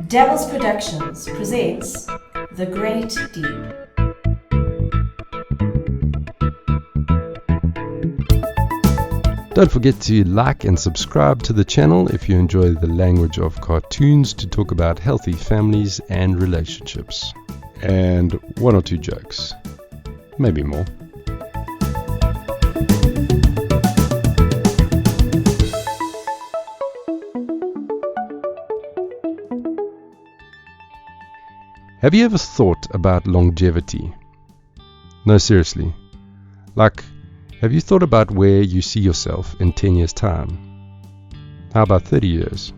Devils Productions presents The Great Deep. Don't forget to like and subscribe to the channel if you enjoy the language of cartoons to talk about healthy families and relationships. And one or two jokes. Maybe more. Have you ever thought about longevity? No, seriously. Like, have you thought about where you see yourself in 10 years' time? How about 30 years?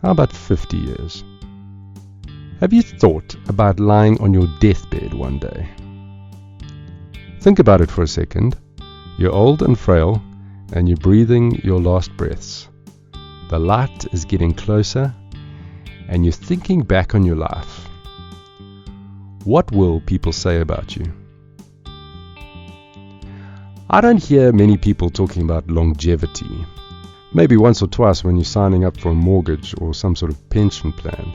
How about 50 years? Have you thought about lying on your deathbed one day? Think about it for a second. You're old and frail, and you're breathing your last breaths. The light is getting closer, and you're thinking back on your life. What will people say about you? I don't hear many people talking about longevity. Maybe once or twice when you're signing up for a mortgage or some sort of pension plan.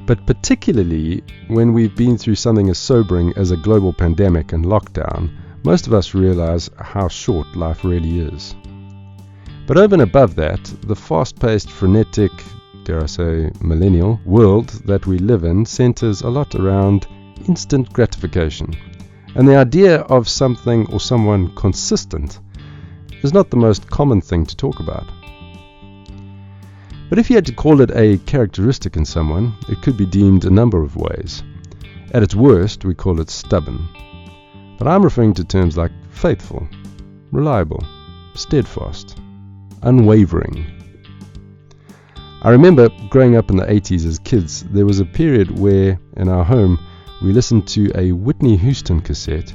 But particularly when we've been through something as sobering as a global pandemic and lockdown, most of us realize how short life really is. But over and above that, the fast-paced, frenetic, dare I say, millennial world that we live in centers a lot around instant gratification. And the idea of something or someone consistent is not the most common thing to talk about. But if you had to call it a characteristic in someone, it could be deemed a number of ways. At its worst, we call it stubborn. But I'm referring to terms like faithful, reliable, steadfast, unwavering. I remember growing up in the 80s as kids, there was a period where, in our home, we listened to a Whitney Houston cassette,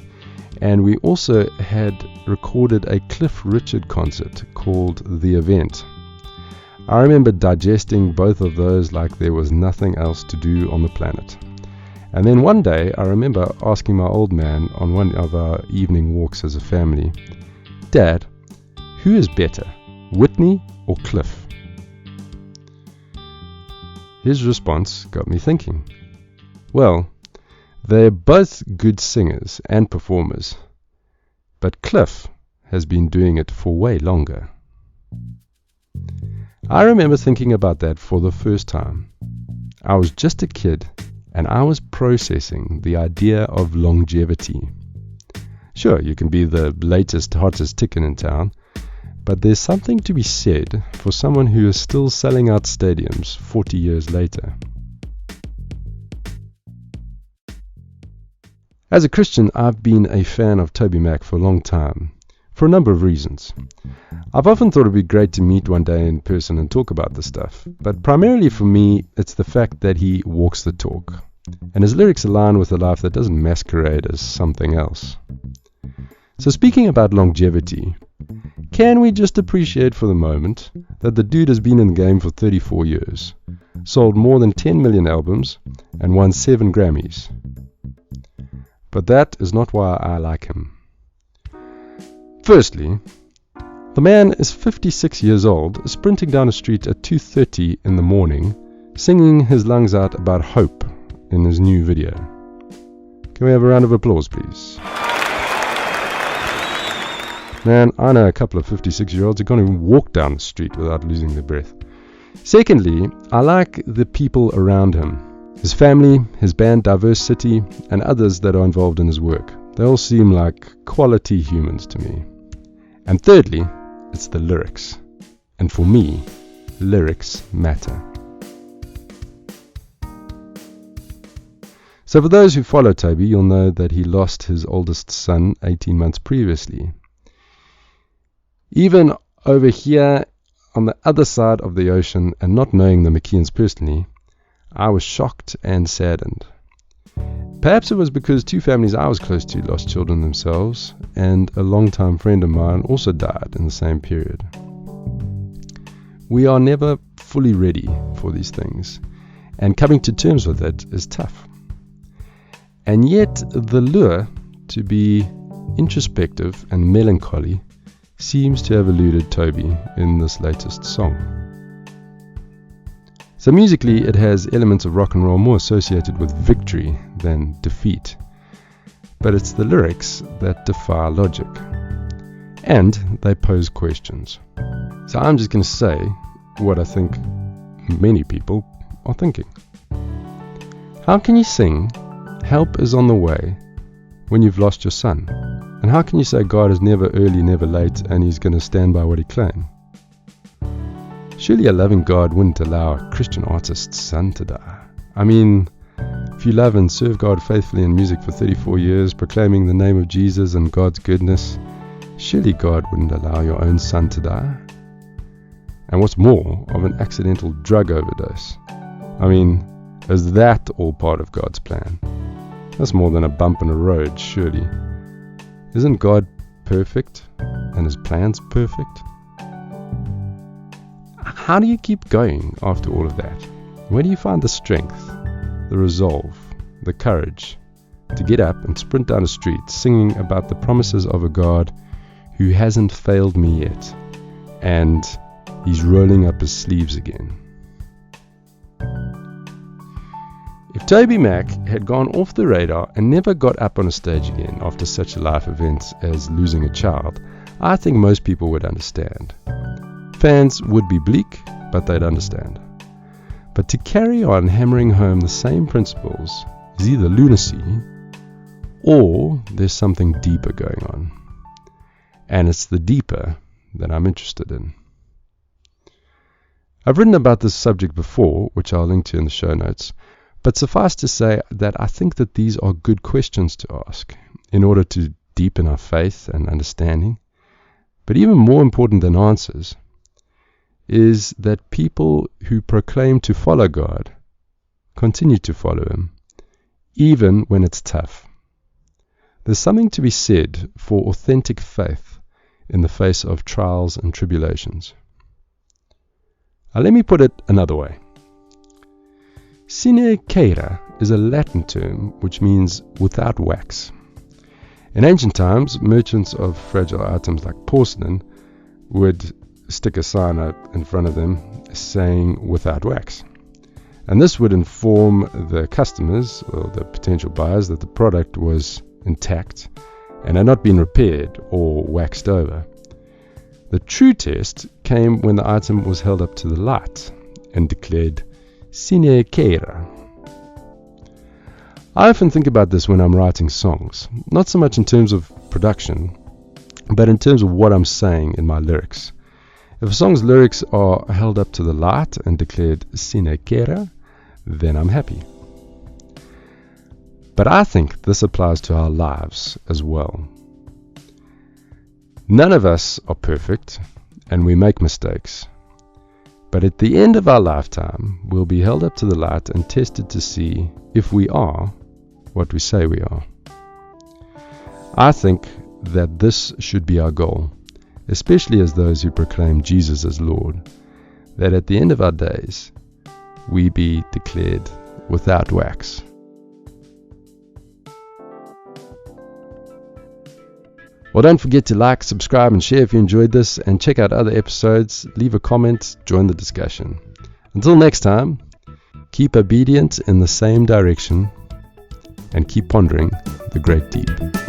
and we also had recorded a Cliff Richard concert called The Event. I remember digesting both of those like there was nothing else to do on the planet. And then one day I remember asking my old man on one of our evening walks as a family, "Dad, who is better, Whitney or Cliff?" His response got me thinking. Well, they're both good singers and performers, but Cliff has been doing it for way longer. I remember thinking about that for the first time. I was just a kid, and I was processing the idea of longevity. Sure, you can be the latest, hottest ticket in town, but there's something to be said for someone who is still selling out stadiums 40 years later. As a Christian, I've been a fan of Tobymac for a long time, for a number of reasons. I've often thought it'd be great to meet one day in person and talk about this stuff, but primarily for me, it's the fact that he walks the talk, and his lyrics align with a life that doesn't masquerade as something else. So speaking about longevity, can we just appreciate for the moment that the dude has been in the game for 34 years, sold more than 10 million albums, and won 7 Grammys? But that is not why I like him. Firstly, the man is 56 years old, sprinting down a street at 2:30 in the morning, singing his lungs out about hope in his new video. Can we have a round of applause, please? Man, I know a couple of 56-year-olds who can't even walk down the street without losing their breath. Secondly, I like the people around him. His family, his band Diversity, and others that are involved in his work. They all seem like quality humans to me. And thirdly, it's the lyrics. And for me, lyrics matter. So for those who follow Toby, you'll know that he lost his oldest son 18 months previously. Even over here on the other side of the ocean, and not knowing the McKeons personally, I was shocked and saddened. Perhaps it was because 2 families I was close to lost children themselves, and a longtime friend of mine also died in the same period. We are never fully ready for these things, and coming to terms with it is tough. And yet the lure to be introspective and melancholy seems to have eluded Toby in this latest song. So musically, it has elements of rock and roll more associated with victory than defeat. But it's the lyrics that defy logic. And they pose questions. So I'm just going to say what I think many people are thinking. How can you sing, "Help is on the way," when you've lost your son? And how can you say God is never early, never late, and he's going to stand by what he claimed? Surely a loving God wouldn't allow a Christian artist's son to die. I mean, if you love and serve God faithfully in music for 34 years, proclaiming the name of Jesus and God's goodness, surely God wouldn't allow your own son to die. And what's more, of an accidental drug overdose. I mean, is that all part of God's plan? That's more than a bump in a road, surely. Isn't God perfect and his plans perfect? How do you keep going after all of that? Where do you find the strength, the resolve, the courage to get up and sprint down the street singing about the promises of a God who hasn't failed me yet, and he's rolling up his sleeves again? If Tobymac had gone off the radar and never got up on a stage again after such a life event as losing a child, I think most people would understand. Fans would be bleak, but they'd understand. But to carry on hammering home the same principles is either lunacy or there's something deeper going on. And it's the deeper that I'm interested in. I've written about this subject before, which I'll link to in the show notes, but suffice to say that I think that these are good questions to ask in order to deepen our faith and understanding. But even more important than answers is that people who proclaim to follow God continue to follow him, even when it's tough. There's something to be said for authentic faith in the face of trials and tribulations. Now let me put it another way. Sine cera is a Latin term which means without wax. In ancient times, merchants of fragile items like porcelain would stick a sign up in front of them saying without wax. And this would inform the customers or the potential buyers that the product was intact and had not been repaired or waxed over. The true test came when the item was held up to the light and declared sine cera. I often think about this when I'm writing songs, not so much in terms of production, but in terms of what I'm saying in my lyrics. If a song's lyrics are held up to the light and declared sine cera, then I'm happy. But I think this applies to our lives as well. None of us are perfect, and we make mistakes. But at the end of our lifetime, we'll be held up to the light and tested to see if we are what we say we are. I think that this should be our goal, especially as those who proclaim Jesus as Lord, that at the end of our days, we be declared without wax. Well, don't forget to like, subscribe, and share if you enjoyed this, and check out other episodes, leave a comment, join the discussion. Until next time, keep obedient in the same direction, and keep pondering the great deep.